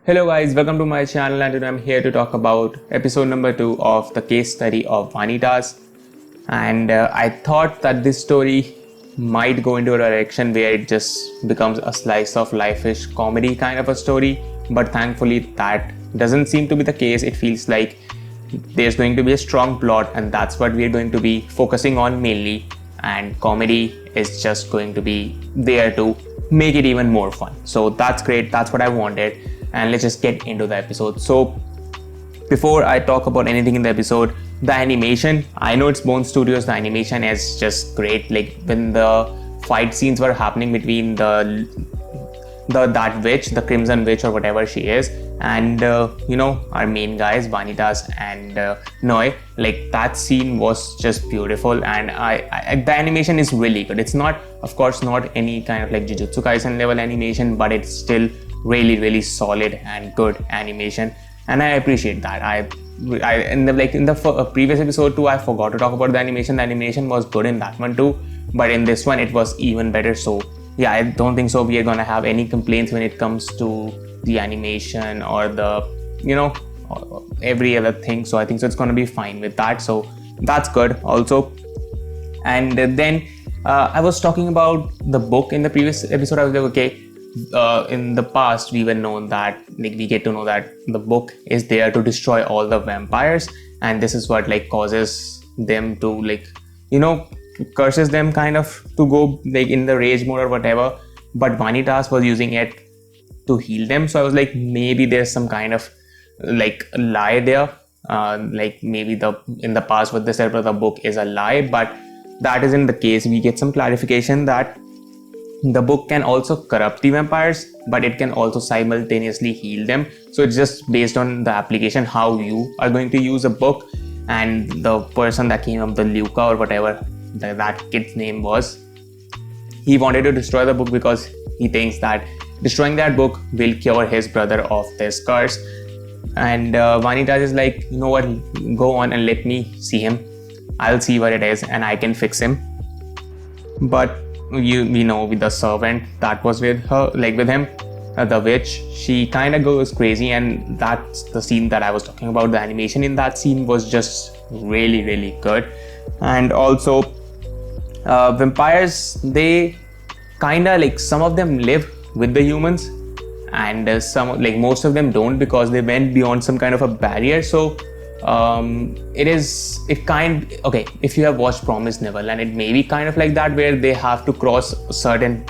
Hello guys, welcome to my channel and today I'm here to talk about episode number 2 of the case study of Vanitas. And I thought that this story might go into a direction where it just becomes a slice of life-ish comedy kind of a story, but thankfully that doesn't seem to be the case. It feels like there's going to be a strong plot and that's what we're going to be focusing on mainly, and comedy is just going to be there to make it even more fun. So that's great, that's what I wanted, and let's just get into the episode. So before I talk about anything in the episode, the animation, I know it's Bone Studios, the animation is just great. Like when the fight scenes were happening between that witch, the Crimson Witch or whatever she is, and our main guys Vanitas and Noi, like that scene was just beautiful, and I the animation is really good. It's not, of course, not any kind of like Jujutsu Kaisen level animation, but it's still really solid and good animation, and I appreciate that. In the previous episode too, I forgot to talk about the animation. The animation was good in that one too, but in this one it was even better. So yeah, I don't think so we are gonna have any complaints when it comes to the animation or the every other thing. So I think so it's gonna be fine with that. So that's good also. And then I was talking about the book in the previous episode. I was like, okay, in the past we were known that we get to know that the book is there to destroy all the vampires, and this is what causes them to curses them kind of to go in the rage mode or whatever, but Vanitas was using it to heal them. So I was like, maybe there's some kind of lie there, maybe in the past what they said about the book is a lie, but that isn't the case. We get some clarification that the book can also corrupt the vampires, but it can also simultaneously heal them. So it's just based on the application, how you are going to use a book. And the person that came up, the Luca or whatever that kid's name was, he wanted to destroy the book because he thinks that destroying that book will cure his brother of this curse. And Vanitas is like, you know what, go on and let me see him. I'll see what it is and I can fix him. But we know with the servant that was with her, with him, the witch, she kind of goes crazy, and that's the scene that I was talking about. The animation in that scene was just really good. And also vampires, they kind of some of them live with the humans, and most of them don't, because they went beyond some kind of a barrier. So if you have watched Promised Neverland, it may be kind of like that, where they have to cross a certain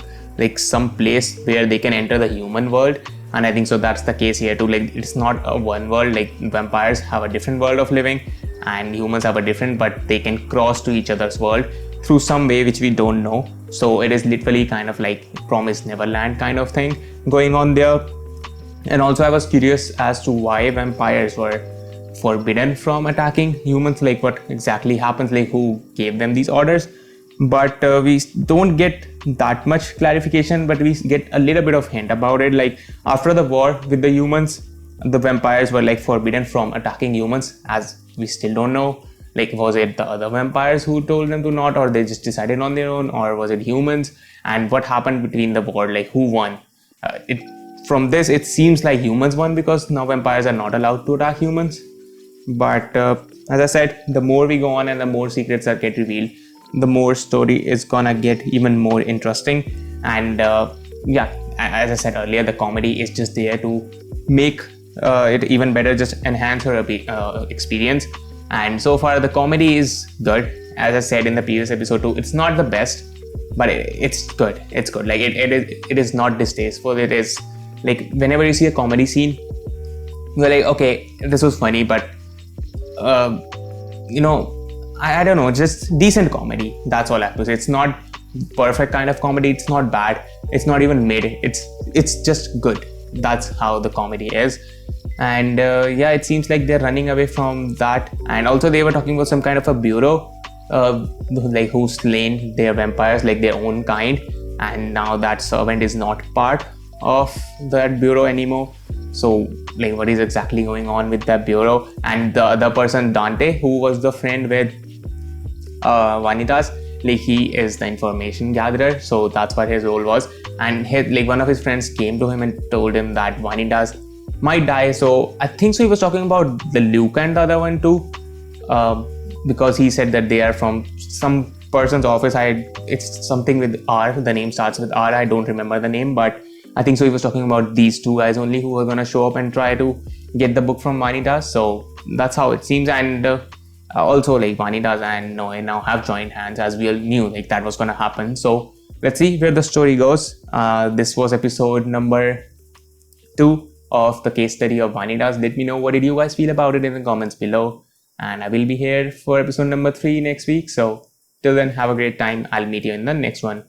some place where they can enter the human world. And I think so that's the case here too. It's not a one world. Vampires have a different world of living and humans have a different, but they can cross to each other's world through some way which we don't know. So it is literally kind of like Promised Neverland kind of thing going on there. And also I was curious as to why vampires were forbidden from attacking humans, what exactly happens, who gave them these orders. But we don't get that much clarification, but we get a little bit of hint about it. After the war with the humans, the vampires were forbidden from attacking humans, as we still don't know. Was it the other vampires who told them to not, or they just decided on their own, or was it humans? And what happened between the war, who won? From this it seems like humans won, because now vampires are not allowed to attack humans. But as I said, the more we go on and the more secrets that get revealed, the more story is gonna get even more interesting. And as I said earlier, the comedy is just there to make it even better, just enhance her experience. And so far the comedy is good. As I said in the previous episode too, it's not the best, but it's good. It's good. It is not distasteful. It is whenever you see a comedy scene, you're like, okay, this was funny, but I don't know, just decent comedy. That's all I have to say. It's not perfect kind of comedy. It's not bad. It's not even mid. It's just good. That's how the comedy is. And it seems like they're running away from that. And also they were talking about some kind of a bureau, who's slain their vampires, their own kind. And now that servant is not part of that bureau anymore. So what is exactly going on with that bureau? And the other person, Dante, who was the friend with Vanitas, he is the information gatherer. So that's what his role was. And one of his friends came to him and told him that Vanitas might die. So I think so he was talking about the Luke and the other one too, uh, because he said that they are from some person's office. It's something with R. The name starts with R. I don't remember the name, but I think so he was talking about these two guys only who were gonna show up and try to get the book from Vanitas. So that's how it seems. And also like Vanitas and Noe now have joined hands, as we all knew like that was gonna happen. So let's see where the story goes. This was episode number 2 of the case study of Vanitas. Let me know what did you guys feel about it in the comments below. And I will be here for episode number 3 next week. So till then, have a great time. I'll meet you in the next one.